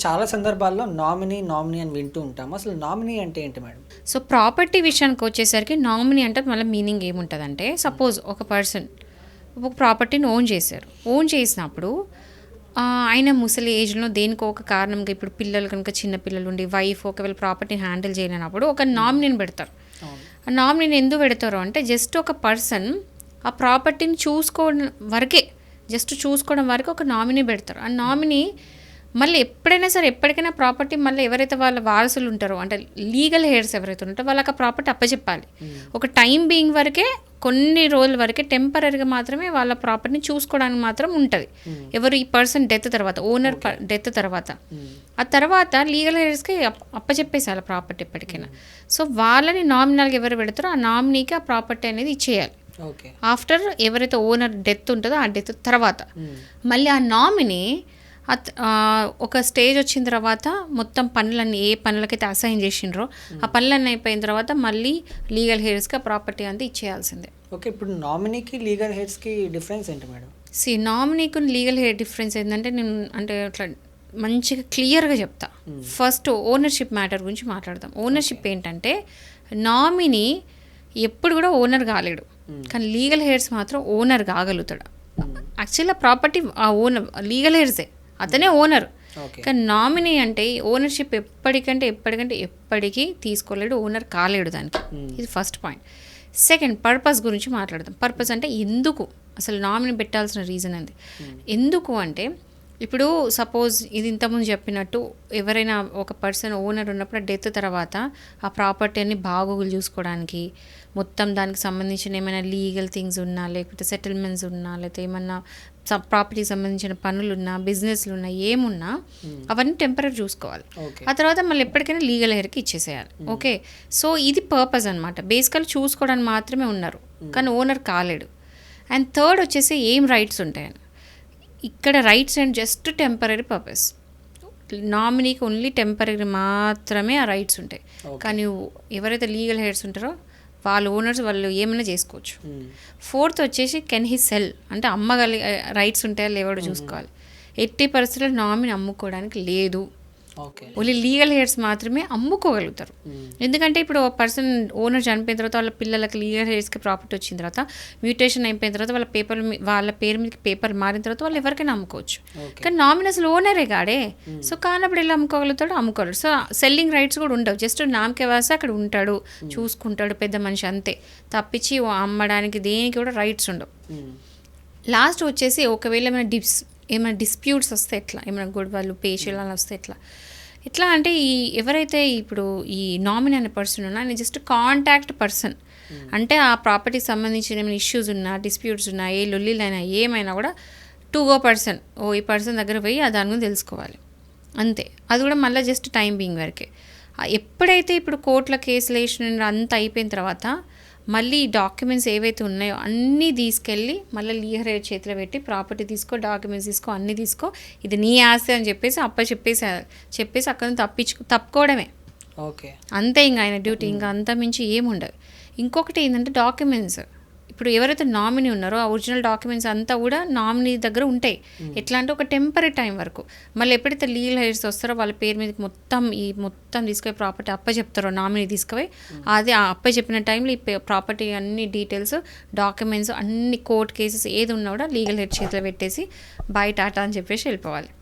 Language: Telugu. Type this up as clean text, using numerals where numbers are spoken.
చాలా సందర్భాల్లో నామినీ అని వింటూ ఉంటాము. అసలు నామినీ అంటే ఏంటి మేడం? సో ప్రాపర్టీ విషయానికి వచ్చేసరికి నామినీ అంటే మళ్ళీ మీనింగ్ ఏముంటుందంటే, సపోజ్ ఒక పర్సన్ ఒక ప్రాపర్టీని ఓన్ చేసినప్పుడు ఆయన ముసలి ఏజ్లో దేనికో ఒక కారణంగా, ఇప్పుడు పిల్లలు కనుక చిన్న పిల్లలు ఉండి వైఫ్ ఒకవేళ ప్రాపర్టీని హ్యాండిల్ చేయలేనప్పుడు ఒక నామినీని పెడతారు. ఆ నామినీని ఎందుకు పెడతారు అంటే, జస్ట్ ఒక పర్సన్ ఆ ప్రాపర్టీని చూసుకోవడం వరకు ఒక నామినీ పెడతారు. ఆ నామినీ మళ్ళీ ఎప్పుడైనా సరే ఎప్పటికైనా ప్రాపర్టీ మళ్ళీ ఎవరైతే వాళ్ళ వారసులు ఉంటారో, అంటే లీగల్ హెయిర్స్ ఎవరైతే ఉంటారో వాళ్ళకి ఆ ప్రాపర్టీ అప్పచెప్పాలి. ఒక టైం బీయింగ్ వరకే, కొన్ని రోజుల వరకే టెంపరీగా మాత్రమే వాళ్ళ ప్రాపర్టీని చూసుకోవడానికి మాత్రం ఉంటుంది. ఎవరు ఈ పర్సన్ డెత్ తర్వాత, ఓనర్ డెత్ తర్వాత, ఆ తర్వాత లీగల్ హెయిర్స్కి అప్పచెప్పేసాలి ప్రాపర్టీ ఎప్పటికైనా. సో వాళ్ళని నామినల్గా ఎవరు పెడతారో ఆ నామినీకి ఆ ప్రాపర్టీ అనేది ఇచ్చేయాలి. ఆఫ్టర్ ఎవరైతే ఓనర్ డెత్ ఉంటుందో ఆ డెత్ తర్వాత మళ్ళీ ఆ నామినీ ఒక స్టేజ్ వచ్చిన తర్వాత మొత్తం పనులన్నీ ఏ పనులకైతే అసైన్ చేసిండ్రో ఆ పనులన్నీ అయిపోయిన తర్వాత మళ్ళీ లీగల్ హెయిర్స్కి ఆ ప్రాపర్టీ అంతా ఇచ్చేయాల్సిందే. ఓకే, ఇప్పుడు నామినీకి లీగల్ హెయిర్స్కి డిఫరెన్స్ ఏంటి మేడం? నామినీకి లీగల్ హెయిర్ డిఫరెన్స్ ఏంటంటే, నేను అంటే అట్లా మంచిగా క్లియర్గా చెప్తా. ఫస్ట్ ఓనర్షిప్ మ్యాటర్ గురించి మాట్లాడదాం. ఓనర్షిప్ ఏంటంటే, నామినీ ఎప్పుడు కూడా ఓనర్ కాలేడు, కానీ లీగల్ హెయిర్స్ మాత్రం ఓనర్ కాగలుగుతాడు. యాక్చువల్గా ప్రాపర్టీ ఆ ఓనర్ లీగల్ హెయిర్సే, అతనే ఓనర్. కానీ నామినీ అంటే ఓనర్షిప్ ఎప్పటికీ తీసుకోలేడు, ఓనర్ కాలేడు దానికి. ఇది ఫస్ట్ పాయింట్. సెకండ్, పర్పస్ గురించి మాట్లాడదాం. పర్పస్ అంటే ఎందుకు అసలు నామినీ పెట్టాల్సిన రీజన్ అంది. ఎందుకు అంటే, ఇప్పుడు సపోజ్ ఇది ఇంతకుముందు చెప్పినట్టు ఎవరైనా ఒక పర్సన్ ఓనర్ ఉన్నప్పుడు డెత్ తర్వాత ఆ ప్రాపర్టీ అన్ని బాగోగులు చూసుకోవడానికి, మొత్తం దానికి సంబంధించిన ఏమైనా లీగల్ థింగ్స్ ఉన్నా, లేకపోతే సెటిల్మెంట్స్ ఉన్నా, లేకపోతే ఏమన్నా ప్రాపర్టీకి సంబంధించిన పనులున్నా, బిజినెస్లు ఉన్నా, ఏమున్నా అవన్నీ టెంపరీ చూసుకోవాలి. ఆ తర్వాత మళ్ళీ ఎప్పటికైనా లీగల్ హెయిర్కి ఇచ్చేసేయాలి. ఓకే, సో ఇది పర్పస్ అనమాట. బేసికల్ చూసుకోవడానికి మాత్రమే ఉన్నారు, కానీ ఓనర్ కాలేడు. అండ్ థర్డ్ వచ్చేసి ఏం రైట్స్ ఉంటాయని. ఇక్కడ rights and just temporary purpose. నామినీకి ఓన్లీ టెంపరీ మాత్రమే ఆ రైట్స్ ఉంటాయి, కానీ ఎవరైతే లీగల్ హెయిర్స్ ఉంటారో వాళ్ళ ఓనర్స్ వాళ్ళు ఏమైనా చేసుకోవచ్చు. ఫోర్త్ వచ్చేసి కెన్ హీ సెల్, అంటే అమ్మగలిగే రైట్స్ ఉంటాయో లేవో చూసుకోవాలి. ఎట్టి పరిస్థితుల్లో నామినీ అమ్ముకోవడానికి లేదు, ఓన్లీ లీగల్ హెయిర్స్ మాత్రమే అమ్ముకోగలుగుతారు. ఎందుకంటే ఇప్పుడు ఒక పర్సన్ ఓనర్ చనిపోయిన తర్వాత వాళ్ళ పిల్లలకి లీగల్ హెయిర్స్కి ప్రాపర్టీ వచ్చిన తర్వాత, మ్యూటేషన్ అయిపోయిన తర్వాత వాళ్ళ పేరు మీద పేపర్ మారిన తర్వాత వాళ్ళు ఎవరికైనా అమ్ముకోవచ్చు. కానీ నామినీ అసలు ఓనరే కాడే, సో కానప్పుడు ఎలా అమ్ముకోగలుగుతాడు? అమ్ముకోగలరు. సో సెల్లింగ్ రైట్స్ కూడా ఉండవు. జస్ట్ నామకే వాసి అక్కడ ఉంటాడు, చూసుకుంటాడు పెద్ద మనిషి, అంతే. తప్పించి అమ్మడానికి దేనికి కూడా రైట్స్ ఉండవు. లాస్ట్ వచ్చేసి ఒకవేళ ఏమైనా డిస్ప్యూట్స్ వస్తే ఎట్లా, ఏమైనా గొడవలు పేషీలు అలా వస్తే ఎట్లా అంటే, ఎవరైతే ఇప్పుడు ఈ నామినీ అనే పర్సన్ ఉన్నా ఆయన జస్ట్ కాంటాక్ట్ పర్సన్. అంటే ఆ ప్రాపర్టీకి సంబంధించిన ఏమైనా ఇష్యూస్ ఉన్నా, డిస్ప్యూట్స్ ఉన్నా, ఏ లొల్లిలైనా ఏమైనా కూడా పర్సన్ ఈ పర్సన్ దగ్గర పోయి దాని గురించి తెలుసుకోవాలి, అంతే. అది కూడా మళ్ళీ జస్ట్ టైం బీయింగ్ వరకే. ఎప్పుడైతే ఇప్పుడు కోర్టుల కేసులు వేసిన అంతా అయిపోయిన తర్వాత మళ్ళీ డాక్యుమెంట్స్ ఏవైతే ఉన్నాయో అన్నీ తీసుకెళ్ళి మళ్ళీ లీగల్ హెయిర్ చేతిలో పెట్టి ప్రాపర్టీ తీసుకో, డాక్యుమెంట్స్ తీసుకో, అన్నీ తీసుకో, ఇది నీ ఆస్తి అని చెప్పేసి చెప్పేసి అక్కడ తప్పుకోవడమే. ఓకే, అంతే. ఇంకా ఆయన డ్యూటీ ఇంకా అంత మించి ఏముండదు. ఇంకొకటి ఏంటంటే డాక్యుమెంట్స్. ఇప్పుడు ఎవరైతే నామినీ ఉన్నారో ఆ ఒరిజినల్ డాక్యుమెంట్స్ అంతా కూడా నామినీ దగ్గర ఉంటాయి. ఎట్లా అంటే ఒక టెంపరీ టైం వరకు. మళ్ళీ ఎప్పుడైతే లీగల్ హెయిర్స్ వస్తారో వాళ్ళ పేరు మీద మొత్తం తీసుకుపోయి ప్రాపర్టీ అప్పచెప్తారో నామినీ తీసుకుపోయి, అదే అప్పచెప్పిన టైంలో ఈ ప్రాపర్టీ అన్ని డీటెయిల్స్, డాక్యుమెంట్స్, అన్ని కోర్ట్ కేసెస్ ఏది ఉన్నా కూడా లీగల్ హెయిర్ చేతిలో పెట్టేసి బయట అని చెప్పేసి వెళ్ళిపోవాలి.